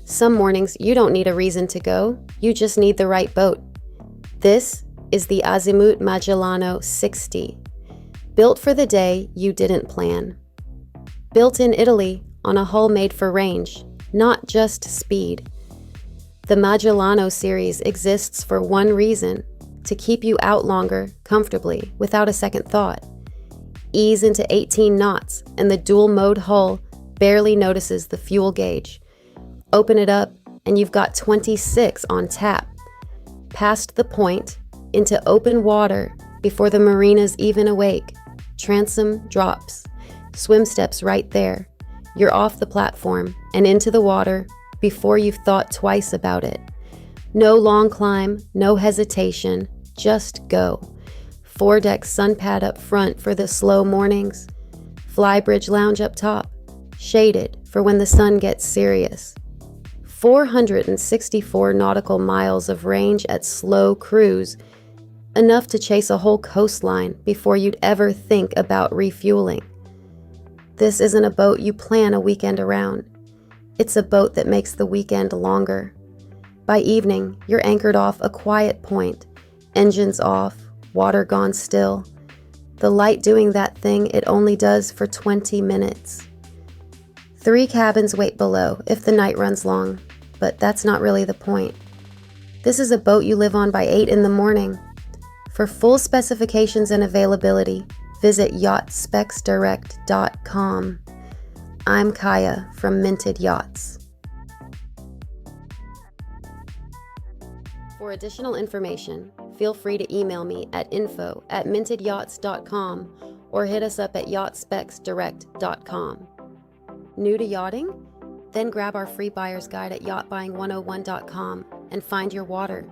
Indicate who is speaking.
Speaker 1: Some mornings you don't need a reason to go, you just need the right boat. This is the Azimut Magellano 60, built for the day you didn't plan. Built in Italy on a hull made for range, not just speed. The Magellano series exists for one reason: to keep you out longer, comfortably, without a second thought. Ease into 18 knots, and the dual-mode hull barely notices the fuel gauge. Open it up, and you've got 26 on tap. Past the point, into open water before the marina's even awake. Transom drops. Swim steps right there. You're off the platform and into the water before you've thought twice about it. No long climb, no hesitation, just go. Foredeck sun pad up front for the slow mornings. Flybridge lounge up top, shaded for when the sun gets serious. 464 nautical miles of range at slow cruise, enough to chase a whole coastline before you'd ever think about refueling. This isn't a boat you plan a weekend around. It's a boat that makes the weekend longer. By evening, you're anchored off a quiet point, engines off, water gone still. The light doing that thing it only does for 20 minutes. 3 cabins wait below if the night runs long, but that's not really the point. This is a boat you live on by 8 in the morning. For full specifications and availability, visit yachtspecsdirect.com. I'm Kaya from Minted Yachts. For additional information, feel free to email me at info@mintedyyachts.com or hit us up at yachtspecsdirect.com. New to yachting? Then grab our free buyer's guide at yachtbuying101.com and find your water.